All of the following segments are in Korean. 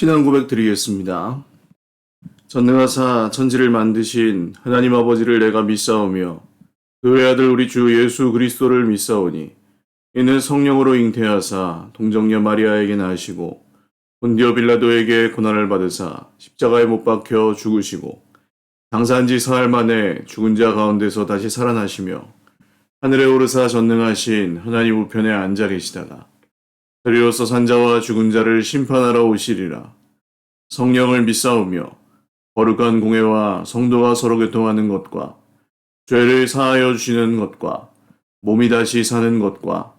신앙 고백 드리겠습니다. 전능하사 천지를 만드신 하나님 아버지를 내가 믿사오며 그 외아들 우리 주 예수 그리스도를 믿사오니 이는 성령으로 잉태하사 동정녀 마리아에게 낳으시고 본디오 빌라도에게 고난을 받으사 십자가에 못 박혀 죽으시고 장사한 지 사흘 만에 죽은 자 가운데서 다시 살아나시며 하늘에 오르사 전능하신 하나님 우편에 앉아 계시다가 저리로서 산자와 죽은 자를 심판하러 오시리라. 성령을 믿사오며 거룩한 공회와 성도가 서로 교통하는 것과 죄를 사하여 주시는 것과 몸이 다시 사는 것과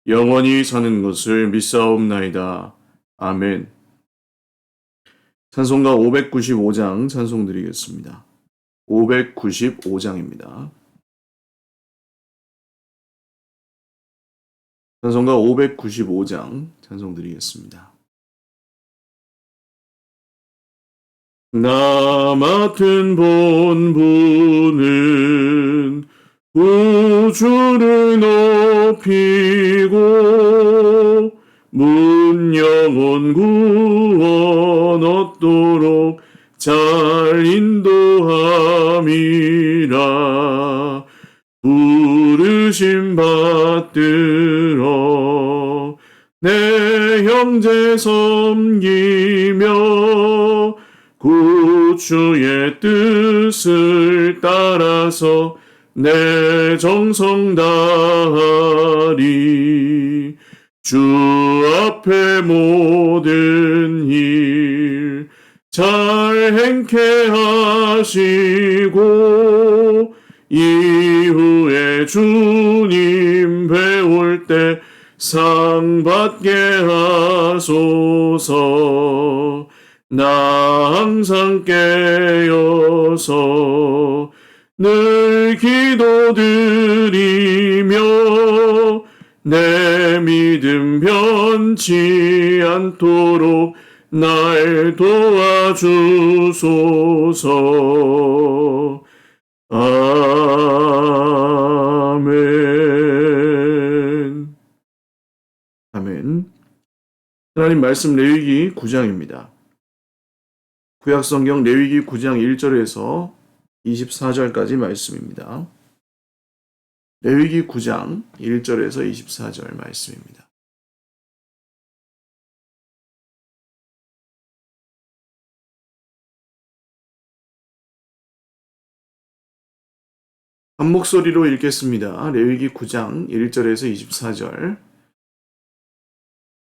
영원히 사는 것을 믿사옵나이다. 아멘. 찬송가 595장 찬송 드리겠습니다. 595장입니다. 찬송가 595장 찬송 드리겠습니다. 나 맡은 본분은 우주를 높이고 문 영혼 구원 얻도록 잘 인도함이라. 부르심 받들어 내 형제 섬기며 구주의 뜻을 따라서 내 정성 다하리. 주 앞에 모든 일 잘 행케 하시고 이후에 주님 배울 때 상 받게 하소서. 나 항상 깨어서 늘 기도드리며 내 믿음 변치 않도록 날 도와주소서. 아멘. 아멘. 하나님 말씀 레위기 9장입니다. 구약성경 레위기 9장 1절에서 24절까지 말씀입니다. 레위기 9장 1절에서 24절 말씀입니다. 한 목소리로 읽겠습니다. 레위기 9장 1절에서 24절.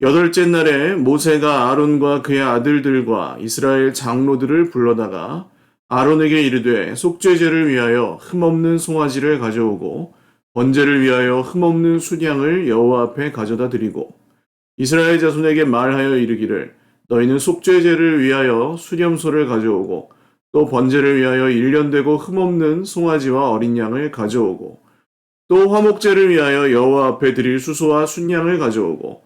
여덟째 날에 모세가 아론과 그의 아들들과 이스라엘 장로들을 불러다가 아론에게 이르되 속죄제를 위하여 흠없는 송아지를 가져오고 번제를 위하여 흠없는 순양을 여호와 앞에 가져다 드리고 이스라엘 자손에게 말하여 이르기를 너희는 속죄제를 위하여 수렴소를 가져오고 또 번제를 위하여 1년 되고 흠없는 송아지와 어린 양을 가져오고 또 화목제를 위하여 여호와 앞에 드릴 수소와 순양을 가져오고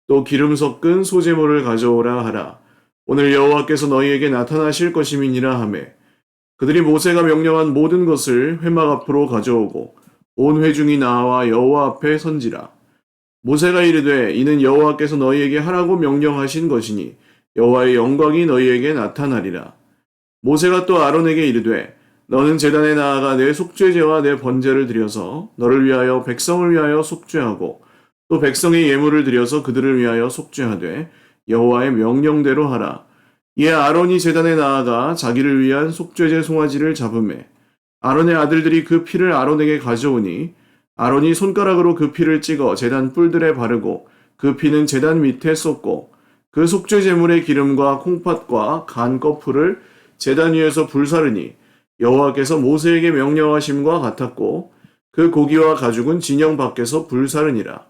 또 기름 섞은 소제물을 가져오라 하라. 오늘 여호와께서 너희에게 나타나실 것임이니라 하매 그들이 모세가 명령한 모든 것을 회막 앞으로 가져오고 온 회중이 나와 여호와 앞에 선지라. 모세가 이르되 이는 여호와께서 너희에게 하라고 명령하신 것이니 여호와의 영광이 너희에게 나타나리라. 모세가 또 아론에게 이르되 너는 제단에 나아가 내 속죄제와 내 번제를 드려서 너를 위하여 백성을 위하여 속죄하고 또 백성의 예물을 드려서 그들을 위하여 속죄하되 여호와의 명령대로 하라. 이에 아론이 제단에 나아가 자기를 위한 속죄제 송아지를 잡으매 아론의 아들들이 그 피를 아론에게 가져오니 아론이 손가락으로 그 피를 찍어 제단 뿔들에 바르고 그 피는 제단 밑에 쏟고 그 속죄제물의 기름과 콩팥과 간 거풀을 제단 위에서 불사르니 여호와께서 모세에게 명령하심과 같았고 그 고기와 가죽은 진영 밖에서 불사르니라.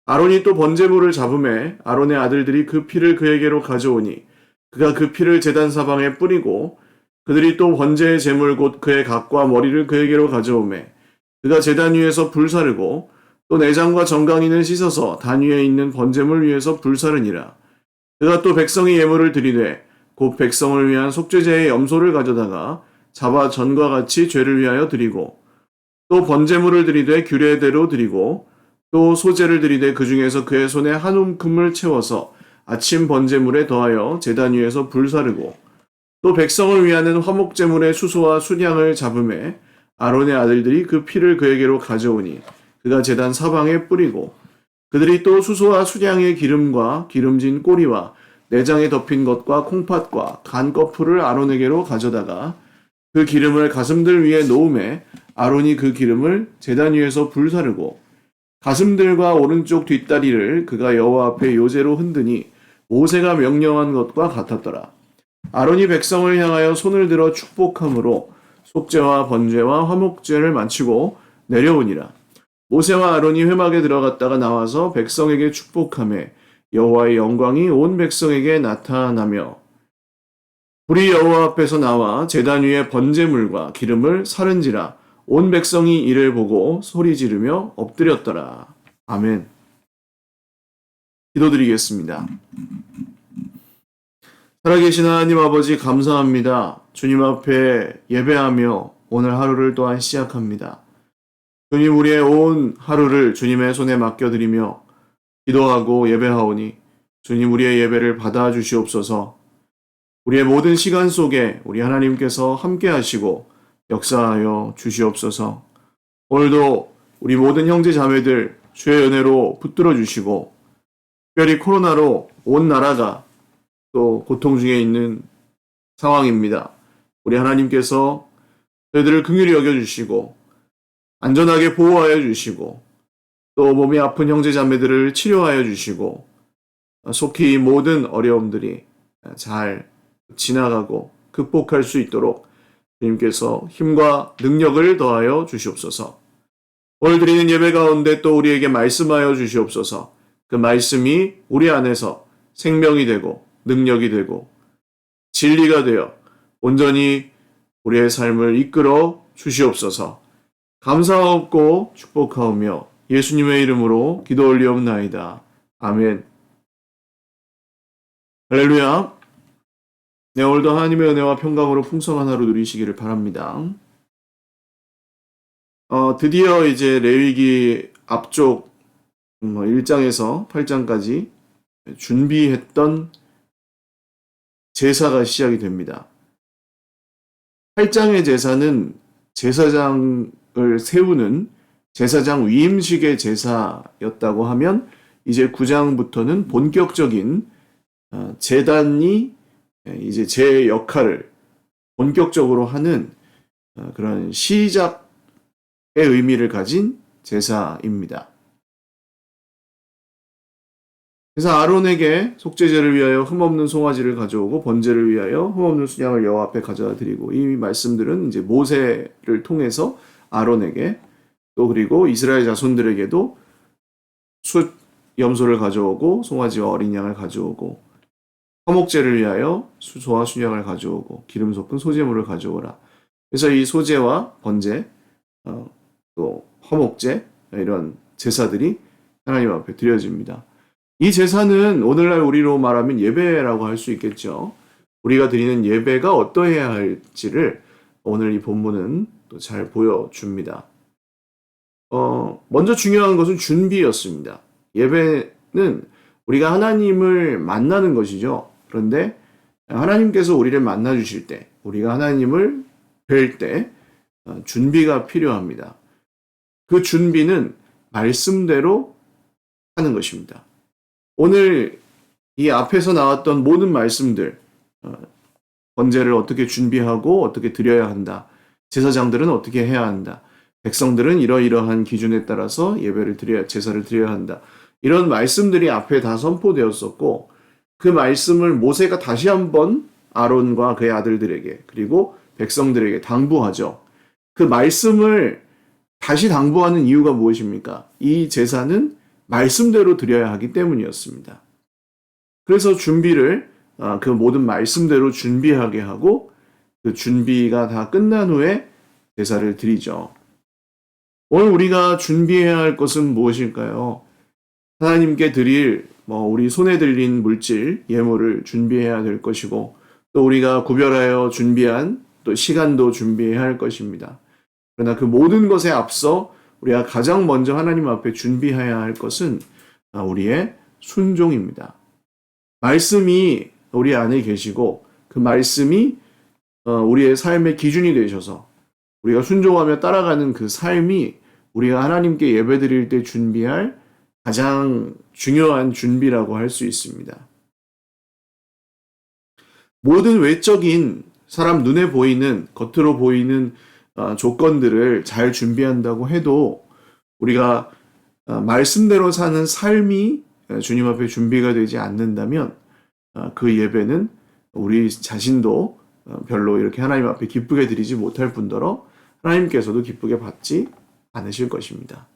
아론이 또 번제물을 잡음에 아론의 아들들이 그 피를 그에게로 가져오니 그가 그 피를 제단 사방에 뿌리고 그들이 또 번제의 제물 곧 그의 각과 머리를 그에게로 가져오매 그가 제단 위에서 불사르고 또 내장과 정강이는 씻어서 단 위에 있는 번제물 위에서 불사르니라. 그가 또 백성의 예물을 드리되 곧 백성을 위한 속죄제의 염소를 가져다가 잡아 전과 같이 죄를 위하여 드리고 또 번제물을 드리되 규례대로 드리고 또 소제를 드리되 그 중에서 그의 손에 한 움큼을 채워서 아침 번제물에 더하여 제단 위에서 불사르고 또 백성을 위하는 화목제물의 수소와 순양을 잡음에 아론의 아들들이 그 피를 그에게로 가져오니 그가 제단 사방에 뿌리고 그들이 또 수소와 순양의 기름과 기름진 꼬리와 내장에 덮인 것과 콩팥과 간 거풀을 아론에게로 가져다가 그 기름을 가슴들 위에 놓음에 아론이 그 기름을 제단 위에서 불사르고 가슴들과 오른쪽 뒷다리를 그가 여호와 앞에 요제로 흔드니 모세가 명령한 것과 같았더라. 아론이 백성을 향하여 손을 들어 축복함으로 속죄와 번제와 화목제를 마치고 내려오니라. 모세와 아론이 회막에 들어갔다가 나와서 백성에게 축복하며 여호와의 영광이 온 백성에게 나타나며 불이 여호와 앞에서 나와 제단 위에 번제물과 기름을 사른지라. 온 백성이 이를 보고 소리 지르며 엎드렸더라. 아멘. 기도드리겠습니다. 살아계신 하나님 아버지 감사합니다. 주님 앞에 예배하며 오늘 하루를 또한 시작합니다. 주님, 우리의 온 하루를 주님의 손에 맡겨드리며 기도하고 예배하오니 주님, 우리의 예배를 받아주시옵소서. 우리의 모든 시간 속에 우리 하나님께서 함께 하시고 역사하여 주시옵소서. 오늘도 우리 모든 형제 자매들 주의 은혜로 붙들어 주시고 특별히 코로나로 온 나라가 또 고통 중에 있는 상황입니다. 우리 하나님께서 저희들을 긍휼히 여겨주시고 안전하게 보호하여 주시고 또 몸이 아픈 형제 자매들을 치료하여 주시고 속히 이 모든 어려움들이 잘 지나가고 극복할 수 있도록 주님께서 힘과 능력을 더하여 주시옵소서. 오늘 드리는 예배 가운데 또 우리에게 말씀하여 주시옵소서. 그 말씀이 우리 안에서 생명이 되고 능력이 되고 진리가 되어 온전히 우리의 삶을 이끌어 주시옵소서. 감사하옵고 축복하오며 예수님의 이름으로 기도 올리옵나이다. 아멘. 할렐루야. 네, 오늘도 하나님의 은혜와 평강으로 풍성한 하루 누리시기를 바랍니다. 드디어 이제 레위기 앞쪽 1장에서 8장까지 준비했던 제사가 시작이 됩니다. 8장의 제사는 제사장을 세우는 제사장 위임식의 제사였다고 하면 이제 9장부터는 본격적인 제단이 이제 제 역할을 본격적으로 하는 그런 시작의 의미를 가진 제사입니다. 그래서 아론에게 속죄제를 위하여 흠없는 송아지를 가져오고 번제를 위하여 흠없는 순양을 여호와 앞에 가져다 드리고, 이 말씀들은 이제 모세를 통해서 아론에게 또 그리고 이스라엘 자손들에게도 숫 염소를 가져오고 송아지와 어린 양을 가져오고 화목제를 위하여 수소와 순양을 가져오고 기름 섞은 소제물을 가져오라. 그래서 이 소제와 번제 또 화목제 이런 제사들이 하나님 앞에 드려집니다. 이 제사는 오늘날 우리로 말하면 예배라고 할 수 있겠죠. 우리가 드리는 예배가 어떠해야 할지를 오늘 이 본문은 또 잘 보여줍니다. 먼저 중요한 것은 준비였습니다. 예배는 우리가 하나님을 만나는 것이죠. 그런데 하나님께서 우리를 만나 주실 때, 우리가 하나님을 뵐 때 준비가 필요합니다. 그 준비는 말씀대로 하는 것입니다. 오늘 이 앞에서 나왔던 모든 말씀들, 번제를 어떻게 준비하고 어떻게 드려야 한다, 제사장들은 어떻게 해야 한다, 백성들은 이러이러한 기준에 따라서 제사를 드려야 한다, 이런 말씀들이 앞에 다 선포되었었고, 그 말씀을 모세가 다시 한번 아론과 그의 아들들에게 그리고 백성들에게 당부하죠. 그 말씀을 다시 당부하는 이유가 무엇입니까? 이 제사는 말씀대로 드려야 하기 때문이었습니다. 그래서 준비를 그 모든 말씀대로 준비하게 하고, 그 준비가 다 끝난 후에 제사를 드리죠. 오늘 우리가 준비해야 할 것은 무엇일까요? 하나님께 드릴 우리 손에 들린 물질, 예물을 준비해야 될 것이고, 또 우리가 구별하여 준비한 또 시간도 준비해야 할 것입니다. 그러나 그 모든 것에 앞서 우리가 가장 먼저 하나님 앞에 준비해야 할 것은 우리의 순종입니다. 말씀이 우리 안에 계시고 그 말씀이 우리의 삶의 기준이 되셔서 우리가 순종하며 따라가는 그 삶이 우리가 하나님께 예배드릴 때 준비할 가장 중요한 준비라고 할 수 있습니다. 모든 외적인 사람 눈에 보이는 겉으로 보이는 조건들을 잘 준비한다고 해도 우리가 말씀대로 사는 삶이 주님 앞에 준비가 되지 않는다면 그 예배는 우리 자신도 별로 이렇게 하나님 앞에 기쁘게 드리지 못할 뿐더러 하나님께서도 기쁘게 받지 않으실 것입니다.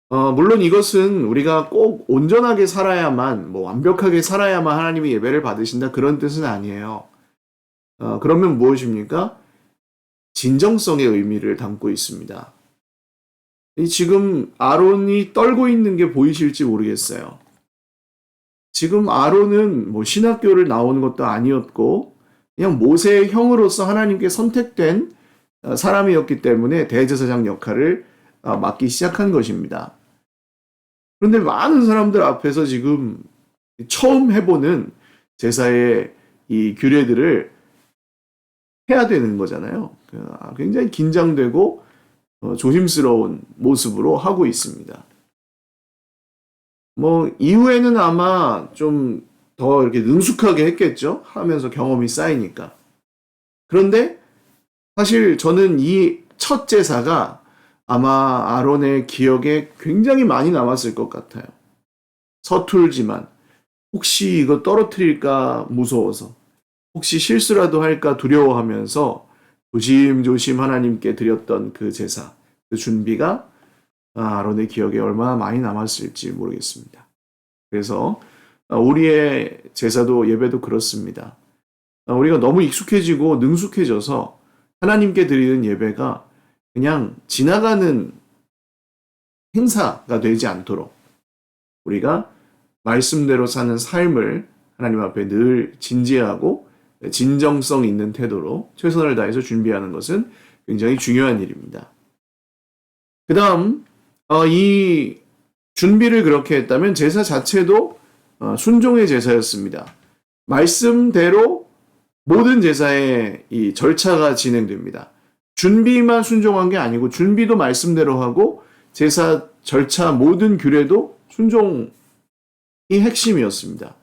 물론 이것은 우리가 꼭 온전하게 살아야만, 완벽하게 살아야만 하나님의 예배를 받으신다 그런 뜻은 아니에요. 그러면 무엇입니까? 진정성의 의미를 담고 있습니다. 지금 아론이 떨고 있는 게 보이실지 모르겠어요. 지금 아론은 신학교를 나오는 것도 아니었고 그냥 모세의 형으로서 하나님께 선택된 사람이었기 때문에 대제사장 역할을 맡기 시작한 것입니다. 그런데 많은 사람들 앞에서 지금 처음 해보는 제사의 이 규례들을 해야 되는 거잖아요. 굉장히 긴장되고 조심스러운 모습으로 하고 있습니다. 이후에는 아마 좀 더 이렇게 능숙하게 했겠죠. 하면서 경험이 쌓이니까. 그런데 사실 저는 이 첫 제사가 아마 아론의 기억에 굉장히 많이 남았을 것 같아요. 서툴지만 혹시 이거 떨어뜨릴까 무서워서 혹시 실수라도 할까 두려워하면서 조심조심 하나님께 드렸던 그 제사, 그 준비가 아론의 기억에 얼마나 많이 남았을지 모르겠습니다. 그래서 우리의 제사도 예배도 그렇습니다. 우리가 너무 익숙해지고 능숙해져서 하나님께 드리는 예배가 그냥 지나가는 행사가 되지 않도록 우리가 말씀대로 사는 삶을 하나님 앞에 늘 진지하고 진정성 있는 태도로 최선을 다해서 준비하는 것은 굉장히 중요한 일입니다. 그 다음 이 준비를 그렇게 했다면 제사 자체도 순종의 제사였습니다. 말씀대로 모든 제사의 이 절차가 진행됩니다. 준비만 순종한 게 아니고 준비도 말씀대로 하고 제사 절차 모든 규례도 순종이 핵심이었습니다.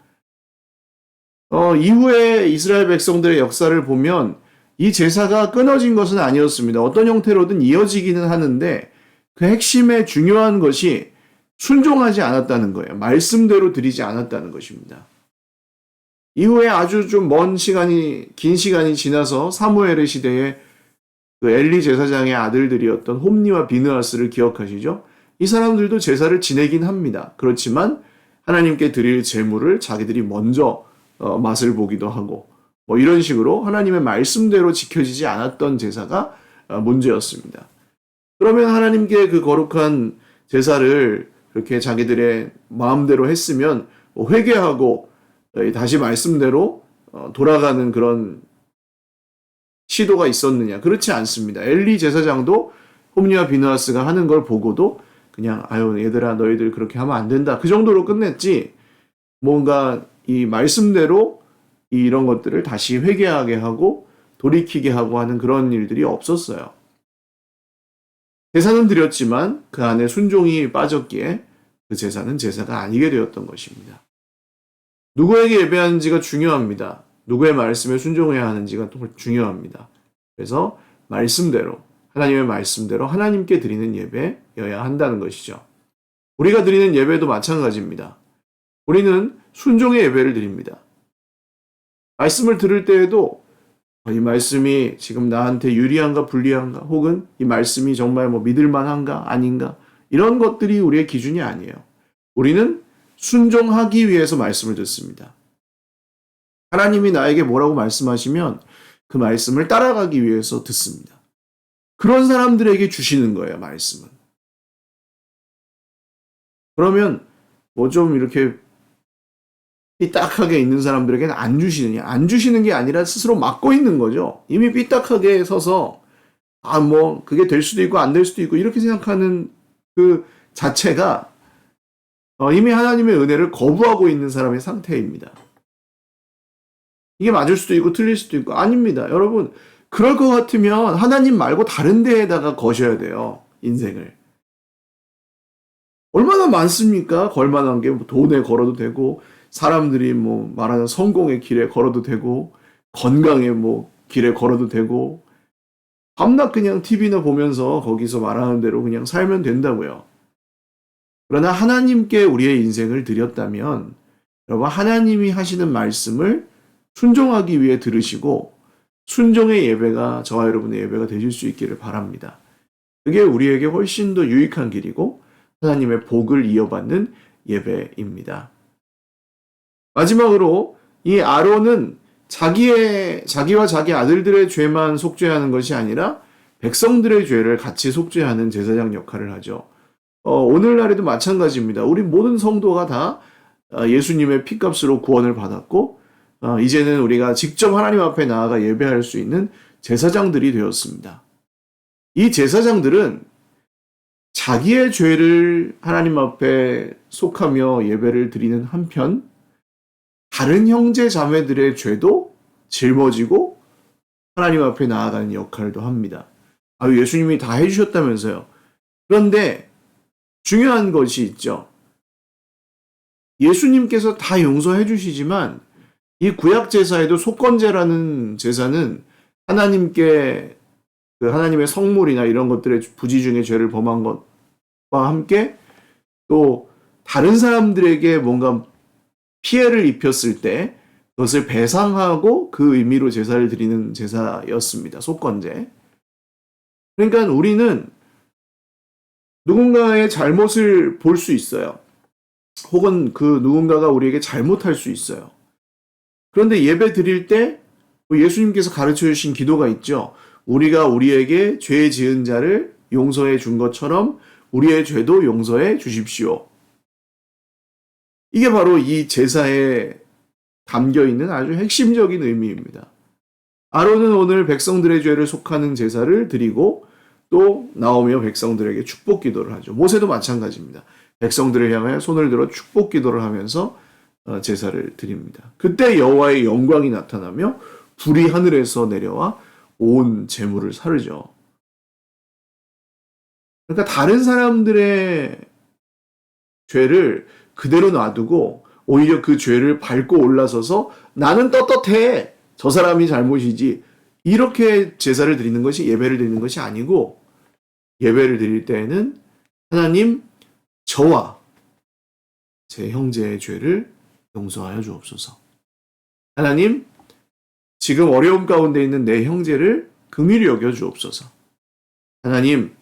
이후에 이스라엘 백성들의 역사를 보면 이 제사가 끊어진 것은 아니었습니다. 어떤 형태로든 이어지기는 하는데 그 핵심의 중요한 것이 순종하지 않았다는 거예요. 말씀대로 드리지 않았다는 것입니다. 이후에 아주 좀 긴 시간이 지나서 사무엘의 시대에 그 엘리 제사장의 아들들이었던 홈니와 비느하스를 기억하시죠? 이 사람들도 제사를 지내긴 합니다. 그렇지만 하나님께 드릴 제물을 자기들이 먼저 맛을 보기도 하고 이런 식으로 하나님의 말씀대로 지켜지지 않았던 제사가 문제였습니다. 그러면 하나님께 그 거룩한 제사를 그렇게 자기들의 마음대로 했으면 회개하고 다시 말씀대로 돌아가는 그런 시도가 있었느냐? 그렇지 않습니다. 엘리 제사장도 홈니와 비느하스가 하는 걸 보고도 그냥 얘들아 너희들 그렇게 하면 안 된다. 그 정도로 끝냈지. 뭔가 이 말씀대로 이런 것들을 다시 회개하게 하고 돌이키게 하고 하는 그런 일들이 없었어요. 제사는 드렸지만 그 안에 순종이 빠졌기에 그 제사는 제사가 아니게 되었던 것입니다. 누구에게 예배하는지가 중요합니다. 누구의 말씀에 순종해야 하는지가 또 중요합니다. 그래서 말씀대로, 하나님의 말씀대로 하나님께 드리는 예배여야 한다는 것이죠. 우리가 드리는 예배도 마찬가지입니다. 우리는 순종의 예배를 드립니다. 말씀을 들을 때에도 이 말씀이 지금 나한테 유리한가 불리한가 혹은 이 말씀이 정말 믿을만한가 아닌가 이런 것들이 우리의 기준이 아니에요. 우리는 순종하기 위해서 말씀을 듣습니다. 하나님이 나에게 뭐라고 말씀하시면 그 말씀을 따라가기 위해서 듣습니다. 그런 사람들에게 주시는 거예요, 말씀은. 그러면 좀 이렇게 삐딱하게 있는 사람들에게는 안 주시느냐? 안 주시는 게 아니라 스스로 막고 있는 거죠. 이미 삐딱하게 서서 그게 될 수도 있고 안 될 수도 있고 이렇게 생각하는 그 자체가 이미 하나님의 은혜를 거부하고 있는 사람의 상태입니다. 이게 맞을 수도 있고 틀릴 수도 있고 아닙니다. 여러분 그럴 것 같으면 하나님 말고 다른 데에다가 거셔야 돼요. 인생을. 얼마나 많습니까? 걸만한 게 뭐 돈에 걸어도 되고 사람들이 뭐 말하는 성공의 길에 걸어도 되고 건강의 뭐 길에 걸어도 되고 밤낮 그냥 TV나 보면서 거기서 말하는 대로 그냥 살면 된다고요. 그러나 하나님께 우리의 인생을 드렸다면 여러분 하나님이 하시는 말씀을 순종하기 위해 들으시고 순종의 예배가 저와 여러분의 예배가 되실 수 있기를 바랍니다. 그게 우리에게 훨씬 더 유익한 길이고 하나님의 복을 이어받는 예배입니다. 마지막으로 이 아론은 자기와 자기 아들들의 죄만 속죄하는 것이 아니라 백성들의 죄를 같이 속죄하는 제사장 역할을 하죠. 오늘날에도 마찬가지입니다. 우리 모든 성도가 다 예수님의 피값으로 구원을 받았고 이제는 우리가 직접 하나님 앞에 나아가 예배할 수 있는 제사장들이 되었습니다. 이 제사장들은 자기의 죄를 하나님 앞에 속하며 예배를 드리는 한편 다른 형제 자매들의 죄도 짊어지고 하나님 앞에 나아가는 역할도 합니다. 예수님이 다 해주셨다면서요. 그런데 중요한 것이 있죠. 예수님께서 다 용서해 주시지만 이 구약 제사에도 속건제라는 제사는 하나님께 하나님의 성물이나 이런 것들의 부지 중에 죄를 범한 것과 함께 또 다른 사람들에게 뭔가 피해를 입혔을 때 그것을 배상하고 그 의미로 제사를 드리는 제사였습니다. 속건제. 그러니까 우리는 누군가의 잘못을 볼 수 있어요. 혹은 그 누군가가 우리에게 잘못할 수 있어요. 그런데 예배 드릴 때 예수님께서 가르쳐 주신 기도가 있죠. 우리가 우리에게 죄 지은 자를 용서해 준 것처럼 우리의 죄도 용서해 주십시오. 이게 바로 이 제사에 담겨 있는 아주 핵심적인 의미입니다. 아론은 오늘 백성들의 죄를 속하는 제사를 드리고 또 나오며 백성들에게 축복 기도를 하죠. 모세도 마찬가지입니다. 백성들을 향하여 손을 들어 축복 기도를 하면서 제사를 드립니다. 그때 여호와의 영광이 나타나며 불이 하늘에서 내려와 온 재물을 사르죠. 그러니까 다른 사람들의 죄를 그대로 놔두고 오히려 그 죄를 밟고 올라서서 나는 떳떳해. 저 사람이 잘못이지. 이렇게 제사를 드리는 것이 예배를 드리는 것이 아니고 예배를 드릴 때에는 하나님 저와 제 형제의 죄를 용서하여 주옵소서. 하나님 지금 어려움 가운데 있는 내 형제를 긍휼히 여겨 주옵소서. 하나님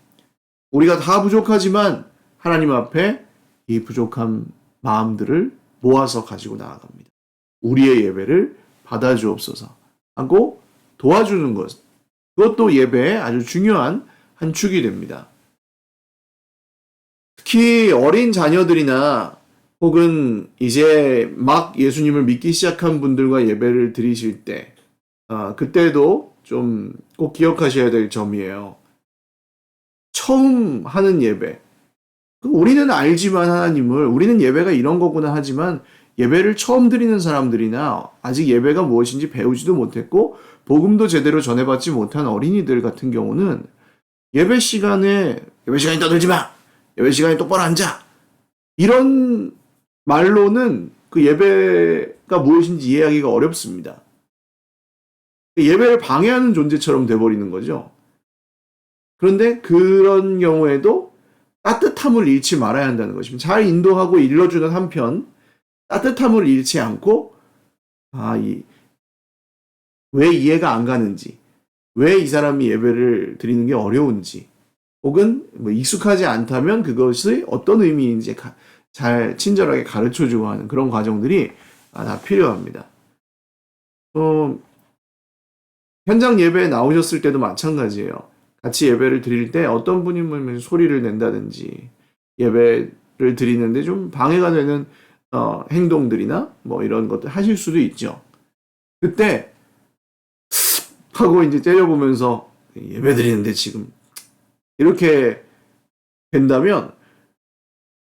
우리가 다 부족하지만 하나님 앞에 이 부족한 마음들을 모아서 가지고 나아갑니다. 우리의 예배를 받아주옵소서 하고 도와주는 것. 그것도 예배의 아주 중요한 한 축이 됩니다. 특히 어린 자녀들이나 혹은 이제 막 예수님을 믿기 시작한 분들과 예배를 드리실 때 그때도 좀 꼭 기억하셔야 될 점이에요. 처음 하는 예배. 우리는 알지만 하나님을 우리는 예배가 이런 거구나 하지만 예배를 처음 드리는 사람들이나 아직 예배가 무엇인지 배우지도 못했고 복음도 제대로 전해받지 못한 어린이들 같은 경우는 예배 시간에 떠들지 마! 예배 시간에 똑바로 앉아! 이런 말로는 그 예배가 무엇인지 이해하기가 어렵습니다. 예배를 방해하는 존재처럼 돼버리는 거죠. 그런데 그런 경우에도 따뜻함을 잃지 말아야 한다는 것입니다. 잘 인도하고 일러주는 한편 따뜻함을 잃지 않고 왜 이해가 안 가는지 왜 이 사람이 예배를 드리는 게 어려운지 혹은 익숙하지 않다면 그것이 어떤 의미인지 잘 친절하게 가르쳐주고 하는 그런 과정들이 다 필요합니다. 현장 예배에 나오셨을 때도 마찬가지예요. 같이 예배를 드릴 때 어떤 분이 소리를 낸다든지 예배를 드리는데 좀 방해가 되는 행동들이나 뭐 이런 것들 하실 수도 있죠. 그때 하고 이제 째려보면서 예배 드리는데 지금 이렇게 된다면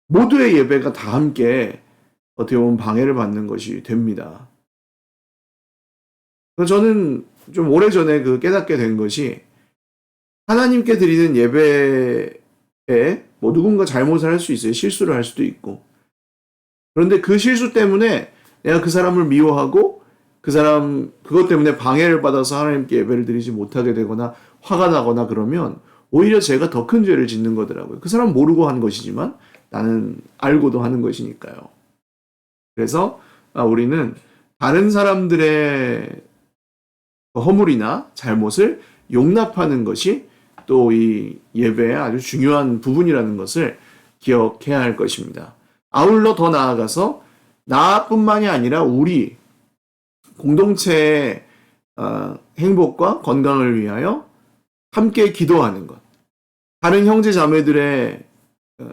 모두의 예배가 다 함께 어떻게 보면 방해를 받는 것이 됩니다. 그래서 저는 좀 오래전에 깨닫게 된 것이 하나님께 드리는 예배에 뭐 누군가 잘못을 할 수 있어요. 실수를 할 수도 있고. 그런데 그 실수 때문에 내가 그 사람을 미워하고 그것 때문에 방해를 받아서 하나님께 예배를 드리지 못하게 되거나 화가 나거나 그러면 오히려 제가 더 큰 죄를 짓는 거더라고요. 그 사람 모르고 한 것이지만 나는 알고도 하는 것이니까요. 그래서 우리는 다른 사람들의 허물이나 잘못을 용납하는 것이 또 이 예배의 아주 중요한 부분이라는 것을 기억해야 할 것입니다. 아울러 더 나아가서 나뿐만이 아니라 우리 공동체의 행복과 건강을 위하여 함께 기도하는 것. 다른 형제 자매들의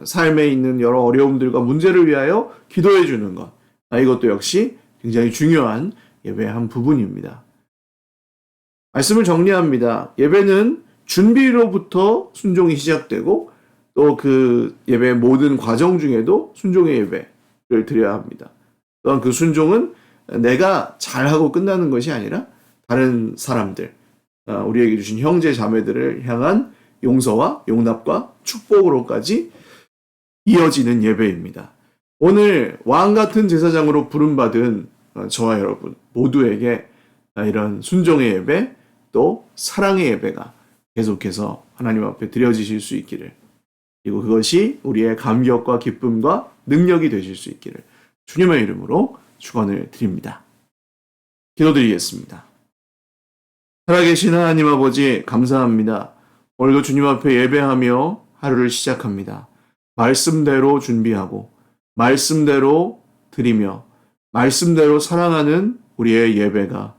삶에 있는 여러 어려움들과 문제를 위하여 기도해 주는 것. 이것도 역시 굉장히 중요한 예배의 한 부분입니다. 말씀을 정리합니다. 예배는 준비로부터 순종이 시작되고 또 그 예배의 모든 과정 중에도 순종의 예배를 드려야 합니다. 또한 그 순종은 내가 잘하고 끝나는 것이 아니라 다른 사람들, 우리에게 주신 형제 자매들을 향한 용서와 용납과 축복으로까지 이어지는 예배입니다. 오늘 왕 같은 제사장으로 부름받은 저와 여러분 모두에게 이런 순종의 예배 또 사랑의 예배가 계속해서 하나님 앞에 드려지실 수 있기를, 그리고 그것이 우리의 감격과 기쁨과 능력이 되실 수 있기를 주님의 이름으로 축원을 드립니다. 기도드리겠습니다. 살아계신 하나님 아버지 감사합니다. 오늘도 주님 앞에 예배하며 하루를 시작합니다. 말씀대로 준비하고 말씀대로 드리며 말씀대로 사랑하는 우리의 예배가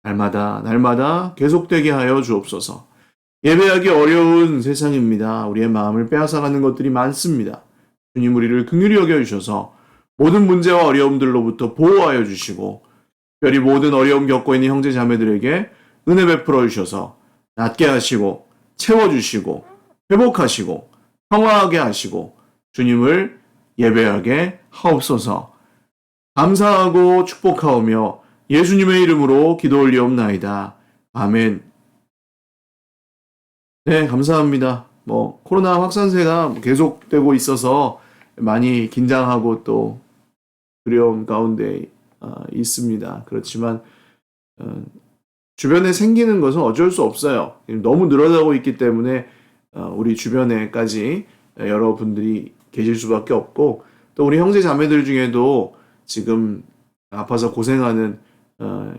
날마다 계속되게 하여 주옵소서. 예배하기 어려운 세상입니다. 우리의 마음을 빼앗아가는 것들이 많습니다. 주님 우리를 긍휼히 여겨주셔서 모든 문제와 어려움들로부터 보호하여 주시고 특별히 모든 어려움 겪고 있는 형제 자매들에게 은혜 베풀어 주셔서 낫게 하시고 채워주시고 회복하시고 평화하게 하시고 주님을 예배하게 하옵소서. 감사하고 축복하오며 예수님의 이름으로 기도 올리옵나이다. 아멘. 네, 감사합니다. 코로나 확산세가 계속되고 있어서 많이 긴장하고 또 두려움 가운데 있습니다. 그렇지만 주변에 생기는 것은 어쩔 수 없어요. 너무 늘어나고 있기 때문에 우리 주변에까지 여러분들이 계실 수밖에 없고, 또 우리 형제 자매들 중에도 지금 아파서 고생하는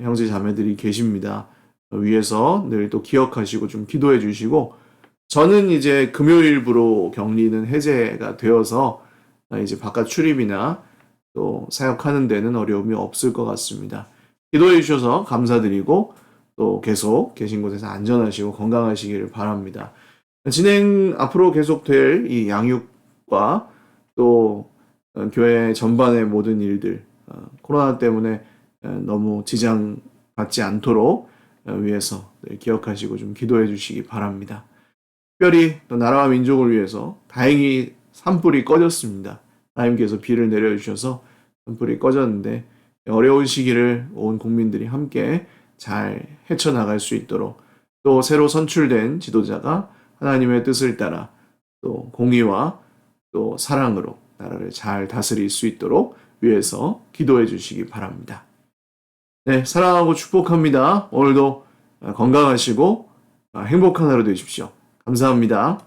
형제 자매들이 계십니다. 위에서 늘 또 기억하시고 좀 기도해 주시고, 저는 이제 금요일부로 격리는 해제가 되어서 이제 바깥 출입이나 또 사역하는 데는 어려움이 없을 것 같습니다. 기도해 주셔서 감사드리고 또 계속 계신 곳에서 안전하시고 건강하시기를 바랍니다. 앞으로 계속될 이 양육과 또 교회 전반의 모든 일들, 코로나 때문에 너무 지장 받지 않도록 위해서 기억하시고 좀 기도해 주시기 바랍니다. 특별히 또 나라와 민족을 위해서 다행히 산불이 꺼졌습니다. 하나님께서 비를 내려주셔서 산불이 꺼졌는데 어려운 시기를 온 국민들이 함께 잘 헤쳐나갈 수 있도록, 또 새로 선출된 지도자가 하나님의 뜻을 따라 또 공의와 또 사랑으로 나라를 잘 다스릴 수 있도록 위해서 기도해 주시기 바랍니다. 네, 사랑하고 축복합니다. 오늘도 건강하시고 행복한 하루 되십시오. 감사합니다.